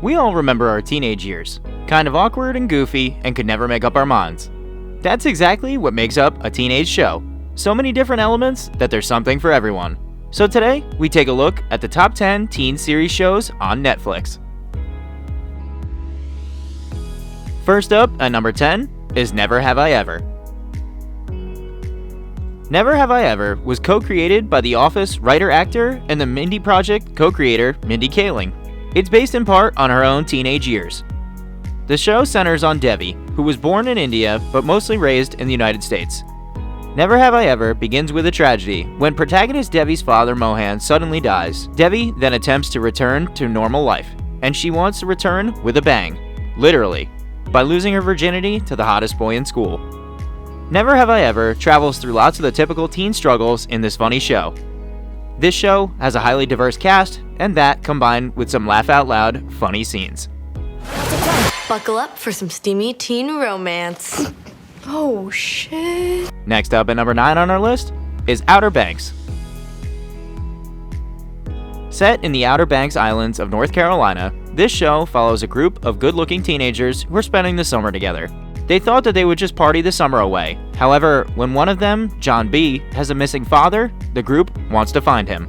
We all remember our teenage years, kind of awkward and goofy and could never make up our minds. That's exactly what makes up a teenage show. So many different elements that there's something for everyone. So today, we take a look at the top 10 teen series shows on Netflix. First up, at number 10, is Never Have I Ever. Never Have I Ever was co-created by The Office writer-actor and the Mindy Project co-creator Mindy Kaling. It's based in part on her own teenage years. The show centers on Devi, who was born in India but mostly raised in the United States. Never Have I Ever begins with a tragedy when protagonist Devi's father Mohan suddenly dies. Devi then attempts to return to normal life, and she wants to return with a bang, literally, by losing her virginity to the hottest boy in school. Never Have I Ever travels through lots of the typical teen struggles in this funny show. This show has a highly diverse cast, and that combined with some laugh-out-loud, funny scenes. Buckle up for some steamy teen romance. Oh, shit. Next up at number 9 on our list is Outer Banks. Set in the Outer Banks Islands of North Carolina, this show follows a group of good-looking teenagers who are spending the summer together. They thought that they would just party the summer away. However, when one of them, John B., has a missing father, the group wants to find him.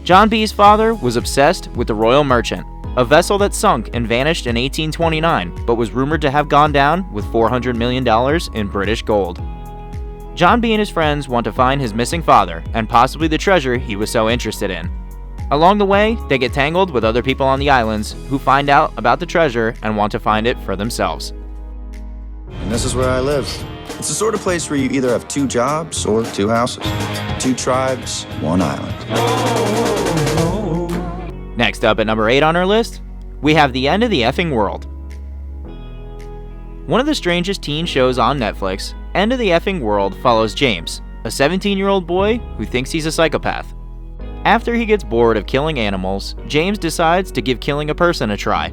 John B.'s father was obsessed with the Royal Merchant, a vessel that sunk and vanished in 1829, but was rumored to have gone down with $400 million in British gold. John B. and his friends want to find his missing father, and possibly the treasure he was so interested in. Along the way, they get tangled with other people on the islands who find out about the treasure and want to find it for themselves. And this is where I live. It's the sort of place where you either have 2 jobs or 2 houses, 2 tribes, 1 island. Next up at number 8 on our list, we have The End of the Effing World. One of the strangest teen shows on Netflix, End of the Effing World follows James, a 17-year-old boy who thinks he's a psychopath. After he gets bored of killing animals, James decides to give killing a person a try.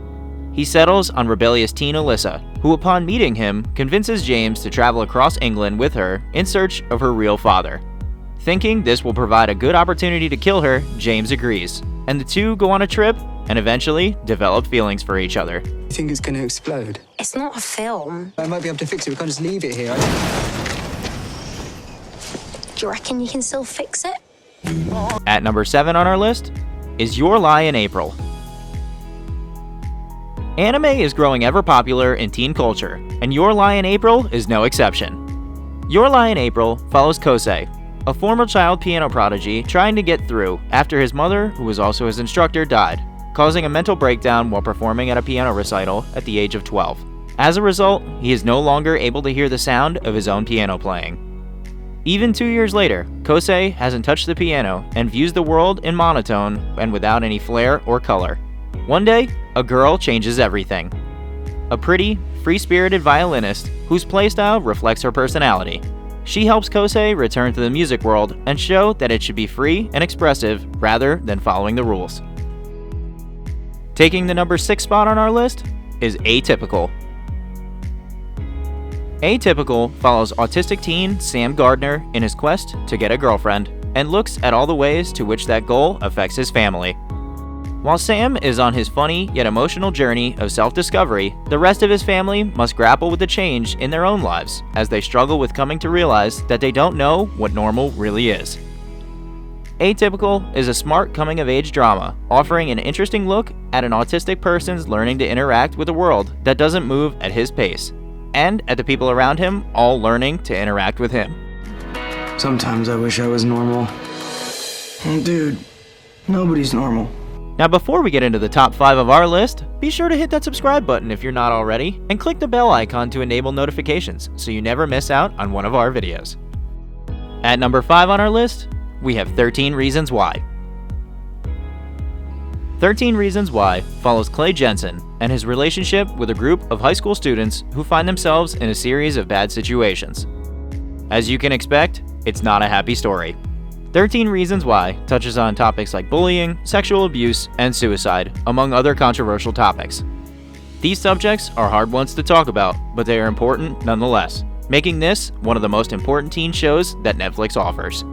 He settles on rebellious teen Alyssa, who upon meeting him, convinces James to travel across England with her in search of her real father. Thinking this will provide a good opportunity to kill her, James agrees, and the two go on a trip and eventually develop feelings for each other. You think it's going to explode? It's not a film. I might be able to fix it. We can't just leave it here. Do you reckon you can still fix it? At number 7 on our list is Your Lie in April. Anime is growing ever popular in teen culture, and Your Lie in April is no exception. Your Lie in April follows Kosei, a former child piano prodigy trying to get through after his mother, who was also his instructor, died, causing a mental breakdown while performing at a piano recital at the age of 12. As a result, he is no longer able to hear the sound of his own piano playing. Even 2 years later, Kosei hasn't touched the piano and views the world in monotone and without any flair or color. One day, a girl changes everything. A pretty, free-spirited violinist whose playstyle reflects her personality. She helps Kosei return to the music world and show that it should be free and expressive rather than following the rules. Taking the number 6 spot on our list is Atypical. Atypical follows autistic teen Sam Gardner in his quest to get a girlfriend and looks at all the ways to which that goal affects his family. While Sam is on his funny yet emotional journey of self-discovery, the rest of his family must grapple with the change in their own lives as they struggle with coming to realize that they don't know what normal really is. Atypical is a smart coming-of-age drama, offering an interesting look at an autistic person's learning to interact with a world that doesn't move at his pace, and at the people around him all learning to interact with him. Sometimes I wish I was normal. Dude, nobody's normal. Now before we get into the top 5 of our list, be sure to hit that subscribe button if you're not already, and click the bell icon to enable notifications so you never miss out on one of our videos. At number 5 on our list, we have 13 Reasons Why. 13 Reasons Why follows Clay Jensen and his relationship with a group of high school students who find themselves in a series of bad situations. As you can expect, it's not a happy story. 13 Reasons Why touches on topics like bullying, sexual abuse, and suicide, among other controversial topics. These subjects are hard ones to talk about, but they are important nonetheless, making this one of the most important teen shows that Netflix offers.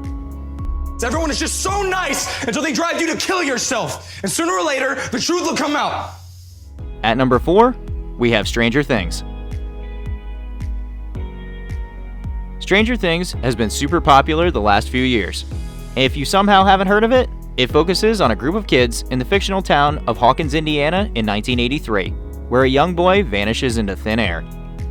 Everyone is just so nice until they drive you to kill yourself, and sooner or later, the truth will come out. At number 4, we have Stranger Things. Stranger Things has been super popular the last few years. If you somehow haven't heard of it, it focuses on a group of kids in the fictional town of Hawkins, Indiana in 1983, where a young boy vanishes into thin air.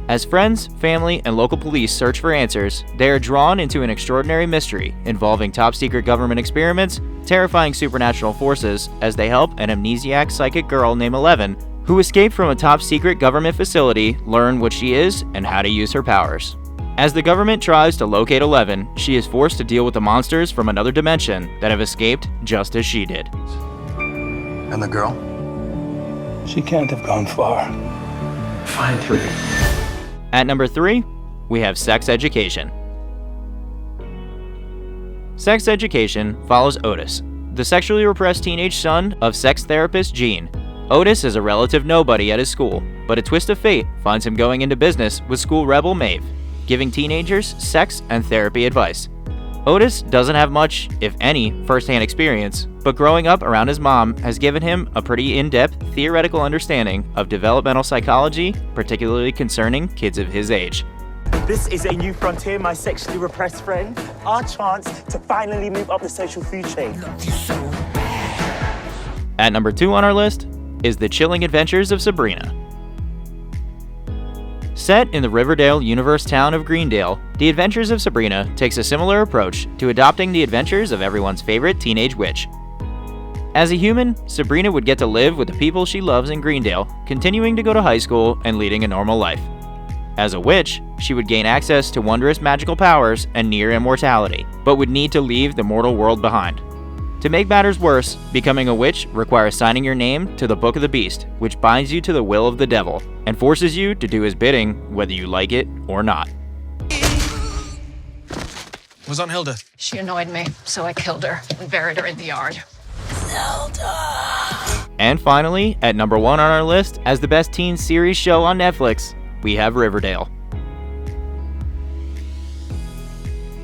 As friends, family, and local police search for answers, they are drawn into an extraordinary mystery involving top-secret government experiments, terrifying supernatural forces, as they help an amnesiac psychic girl named Eleven, who escaped from a top-secret government facility, learn what she is and how to use her powers. As the government tries to locate Eleven, she is forced to deal with the monsters from another dimension that have escaped just as she did. And the girl? She can't have gone far. Find her. At number 3, we have Sex Education. Sex Education follows Otis, the sexually repressed teenage son of sex therapist Gene. Otis is a relative nobody at his school, but a twist of fate finds him going into business with school rebel Maeve, giving teenagers sex and therapy advice. Otis doesn't have much, if any, first-hand experience, but growing up around his mom has given him a pretty in-depth theoretical understanding of developmental psychology, particularly concerning kids of his age. This is a new frontier, my sexually repressed friend. Our chance to finally move up the social food chain. At number 2 on our list is The Chilling Adventures of Sabrina. Set in the Riverdale universe town of Greendale, The Adventures of Sabrina takes a similar approach to adopting the adventures of everyone's favorite teenage witch. As a human, Sabrina would get to live with the people she loves in Greendale, continuing to go to high school and leading a normal life. As a witch, she would gain access to wondrous magical powers and near immortality, but would need to leave the mortal world behind. To make matters worse, becoming a witch requires signing your name to the Book of the Beast, which binds you to the will of the devil, and forces you to do his bidding whether you like it or not. Was Aunt Hilda? She annoyed me, so I killed her and buried her in the yard. And finally, at number 1 on our list, as the best teen series show on Netflix, we have Riverdale.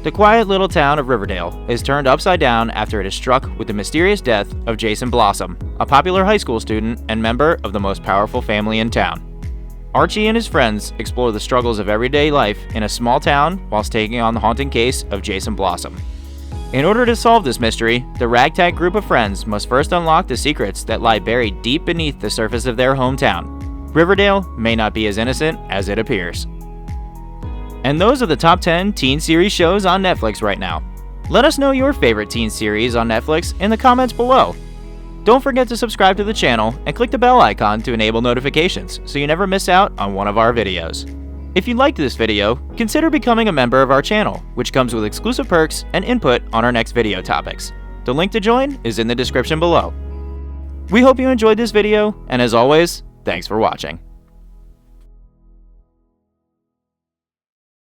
The quiet little town of Riverdale is turned upside down after it is struck with the mysterious death of Jason Blossom, a popular high school student and member of the most powerful family in town. Archie and his friends explore the struggles of everyday life in a small town whilst taking on the haunting case of Jason Blossom. In order to solve this mystery, the ragtag group of friends must first unlock the secrets that lie buried deep beneath the surface of their hometown. Riverdale may not be as innocent as it appears. And those are the top 10 teen series shows on Netflix right now. Let us know your favorite teen series on Netflix in the comments below. Don't forget to subscribe to the channel and click the bell icon to enable notifications so you never miss out on one of our videos. If you liked this video, consider becoming a member of our channel, which comes with exclusive perks and input on our next video topics. The link to join is in the description below. We hope you enjoyed this video, and as always, thanks for watching.